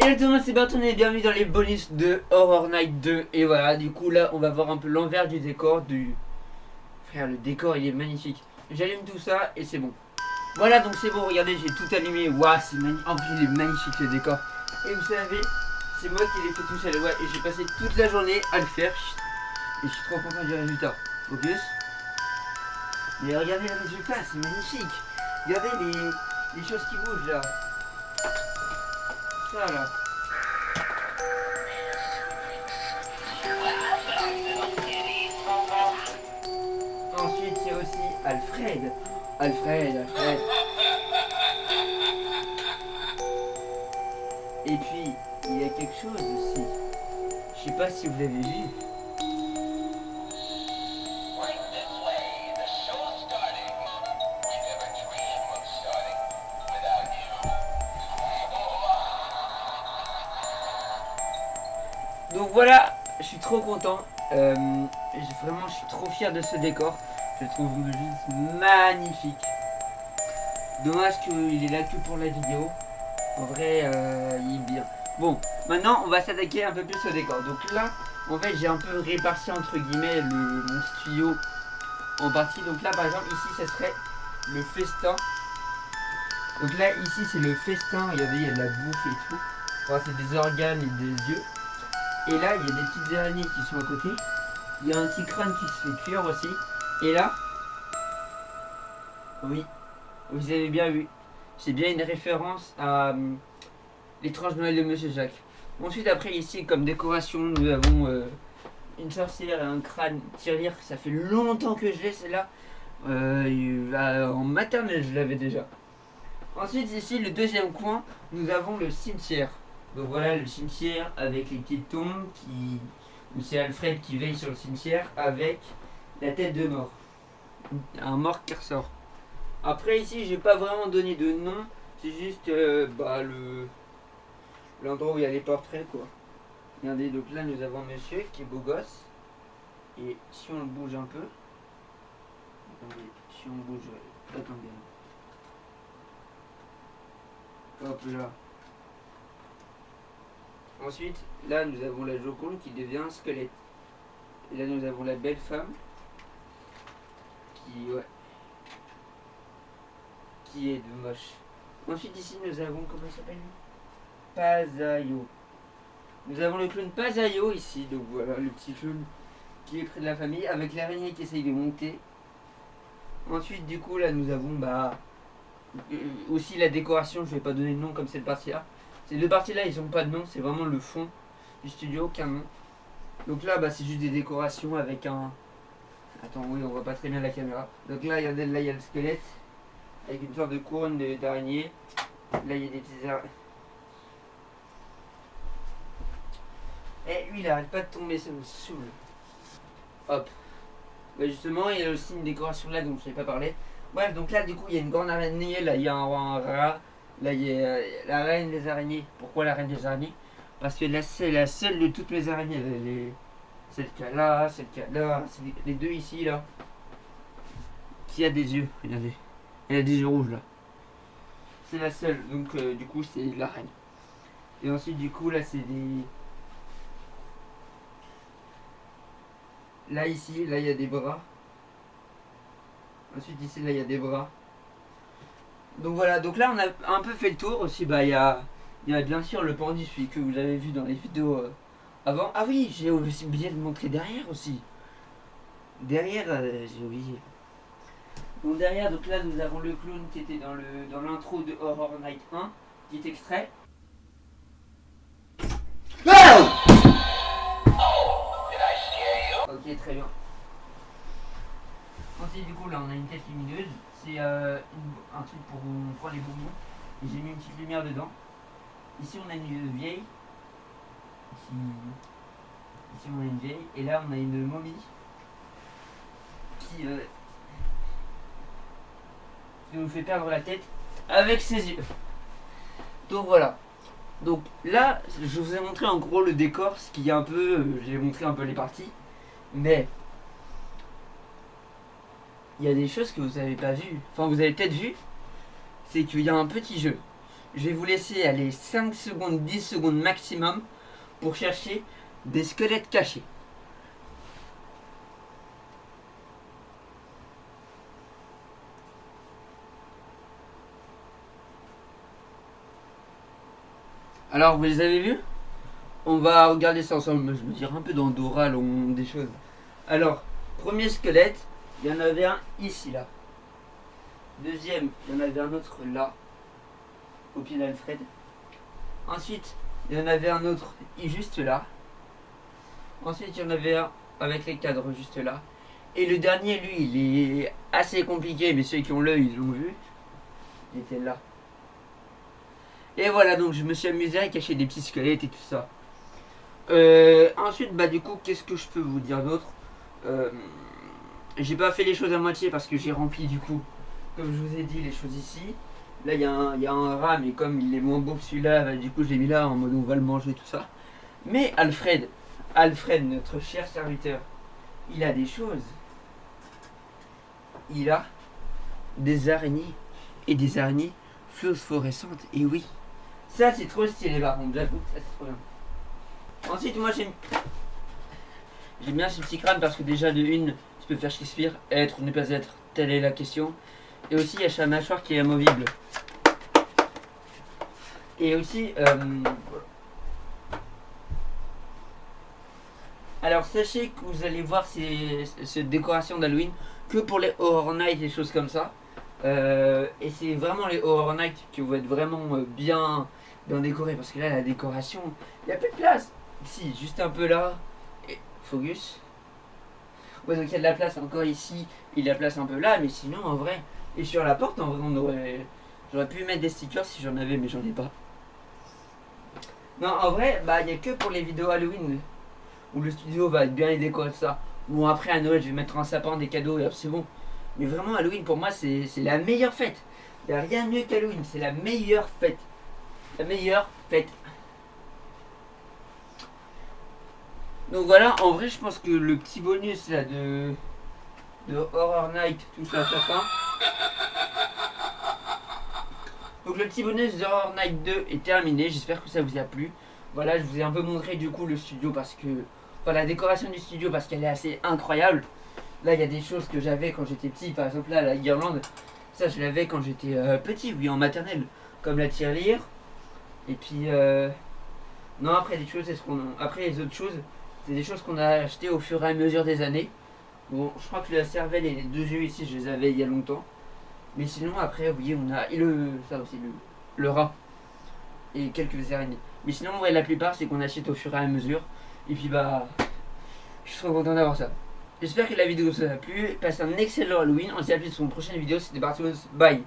Hello tout le monde, c'est Barton et bienvenue dans les bonus de Horror Night 2. Et voilà, du coup là on va voir un peu l'envers du décor du... Frère, le décor il est magnifique. J'allume tout ça et c'est bon. Voilà, donc c'est bon, regardez, j'ai tout allumé. Waouh, c'est magnifique. En plus il est magnifique le décor. Et vous savez, c'est moi qui l'ai fait tout seul. Ouais, et j'ai passé toute la journée à le faire. Et je suis trop content du résultat. Focus. Mais regardez le résultat, c'est magnifique. Regardez les choses qui bougent là. Ça là. Ensuite, il y a aussi Alfred. Alfred. Et puis, il y a quelque chose aussi. Je sais pas si vous l'avez vu. Donc voilà, je suis trop content. Vraiment, je suis trop fier de ce décor. Je le trouve juste magnifique. Dommage qu'il est là que pour la vidéo. En vrai, il est bien. Bon, maintenant, on va s'attaquer un peu plus au décor. Donc là, en fait, j'ai un peu réparti entre guillemets mon studio en partie. Donc là, par exemple, ici, ça serait le festin. Donc là, ici, c'est le festin. Regardez, il y a de la bouffe et tout. Enfin, c'est des organes et des yeux. Et là, il y a des petites araignées qui sont à côté. Il y a un petit crâne qui se fait cuire aussi. Et là, oui, vous avez bien vu. C'est bien une référence à l'étrange Noël de Monsieur Jacques. Ensuite, après, ici, comme décoration, nous avons une sorcière et un crâne tirelire. Ça fait longtemps que je l'ai, celle-là. En maternelle, je l'avais déjà. Ensuite, ici, le deuxième coin, nous avons le cimetière. Donc voilà le cimetière avec les petites tombes c'est Alfred qui veille sur le cimetière avec la tête de mort. Un mort qui ressort. Après ici j'ai pas vraiment donné de nom, c'est juste l'endroit où il y a les portraits quoi. Regardez, donc là nous avons un monsieur qui est beau gosse. Et si on le bouge un peu. Attendez, si on bouge. Attendez. Hop là. Ensuite, là nous avons la Joconde qui devient un squelette. Et là nous avons la belle femme qui est de moche. Ensuite ici nous avons, comment il s'appelle lui, Pazayo. Nous avons le clown Pazayo ici, donc voilà le petit clown qui est près de la famille avec l'araignée qui essaye de monter. Ensuite du coup là nous avons aussi la décoration, je vais pas donner de nom comme cette partie là. Ces deux parties là ils ont pas de nom, c'est vraiment le fond du studio, aucun nom. Donc là c'est juste des décorations avec un... Attends, oui on voit pas très bien la caméra. Donc là il y a le squelette avec une sorte de couronne d'araignée. Là il y a des petits araignées. Eh lui il arrête pas de tomber, ça me saoule. Hop. Justement il y a aussi une décoration là dont je n'ai pas parlé. Bref, donc là du coup il y a une grande araignée, là il y a un rat. Là, il y a la reine des araignées. Pourquoi la reine des araignées? Parce que là, c'est la seule de toutes les araignées. Celle qu'il y a là, celle qu'il y a là, c'est les deux ici, là. Qui a des yeux, regardez. Elle a des yeux rouges, là. C'est la seule, donc du coup, c'est la reine. Et ensuite, du coup, là, c'est des... Là, ici, là, il y a des bras. Ensuite, ici, là, il y a des bras. Donc voilà, donc là on a un peu fait le tour aussi, il y a bien sûr le pendu, celui que vous avez vu dans les vidéos avant. Ah oui, j'ai oublié de montrer derrière aussi. Derrière, j'ai oublié. Donc derrière, donc là nous avons le clown qui était dans l'intro de Horror Night 1, petit extrait. Ok, très bien. Ensuite du coup là on a une tête lumineuse. C'est un truc pour prendre les bonbons. Et j'ai mis une petite lumière dedans. Ici on a une vieille. Ici on a une vieille. Et là on a une momie qui nous fait perdre la tête avec ses yeux. Donc voilà. Donc là je vous ai montré en gros le décor, ce qui est un peu... j'ai montré un peu les parties. Mais il y a des choses que vous n'avez pas vues. Enfin vous avez peut-être vu. C'est qu'il y a un petit jeu. je vais vous laisser aller 5 secondes, 10 secondes maximum pour chercher des squelettes cachés. Alors, vous les avez vus? On va regarder ça ensemble. Je veux dire un peu dans d'oral des choses. Alors, premier squelette, il y en avait un ici, là. Deuxième, il y en avait un autre là, au pied d'Alfred. Ensuite, il y en avait un autre juste là. Ensuite, il y en avait un avec les cadres juste là. Et le dernier, lui, il est assez compliqué, mais ceux qui ont l'œil, ils l'ont vu. Il était là. Et voilà, donc je me suis amusé à cacher des petits squelettes et tout ça. Ensuite, bah du coup, qu'est-ce que je peux vous dire d'autre? J'ai pas fait les choses à moitié parce que j'ai rempli du coup, comme je vous ai dit, les choses ici. Là, il y a un rat, mais comme il est moins beau que celui-là, bah, du coup, je l'ai mis là en mode on va le manger, tout ça. Mais Alfred, notre cher serviteur, il a des choses. Il a des araignées et des araignées phosphorescentes. Et oui, ça c'est trop stylé par contre, j'avoue, ça c'est trop bien. Ensuite, moi j'aime bien ce petit crâne parce que déjà de une, tu peux faire Shakespeare, être ou ne pas être, telle est la question. Et aussi, il y a sa mâchoire qui est amovible. Et aussi, alors sachez que vous allez voir ces décorations d'Halloween que pour les Horror Night et choses comme ça. Et c'est vraiment les Horror Night qui vont être vraiment bien décorés parce que là, la décoration, il n'y a plus de place. Si, juste un peu là. Et focus. Ouais, donc il y a de la place encore ici, il y a de la place un peu là, mais sinon en vrai. Et sur la porte, en vrai, j'aurais pu mettre des stickers si j'en avais, mais j'en ai pas. Non, en vrai, bah il n'y a que pour les vidéos Halloween où le studio va être bien décoré de ça. Bon, après à Noël, je vais mettre un sapin, des cadeaux et hop, c'est bon. Mais vraiment, Halloween pour moi, c'est la meilleure fête. Il n'y a rien de mieux qu'Halloween, c'est la meilleure fête. La meilleure fête. Donc voilà, en vrai, je pense que le petit bonus là de Horror Night, tout ça à sa fin. Donc le petit bonus de Horror Night 2 est terminé, j'espère que ça vous a plu. Voilà, je vous ai un peu montré du coup le studio parce que... Enfin, la décoration du studio parce qu'elle est assez incroyable. Là, il y a des choses que j'avais quand j'étais petit, par exemple là, la guirlande. Ça, je l'avais quand j'étais petit, oui, en maternelle. Comme la tirelire. Et puis... Non, après, après les autres choses, c'est des choses qu'on a achetées au fur et à mesure des années. Bon, je crois que la cervelle et les deux yeux ici, je les avais il y a longtemps. Mais sinon, après, oui, on a ça aussi, le rat. Et quelques araignées. Mais sinon, ouais, la plupart, c'est qu'on achète au fur et à mesure. Et puis, bah, je suis trop content d'avoir ça. J'espère que la vidéo vous a plu. Passez un excellent Halloween. On se dit à plus sur une prochaine vidéo. C'était Bartos. Bye.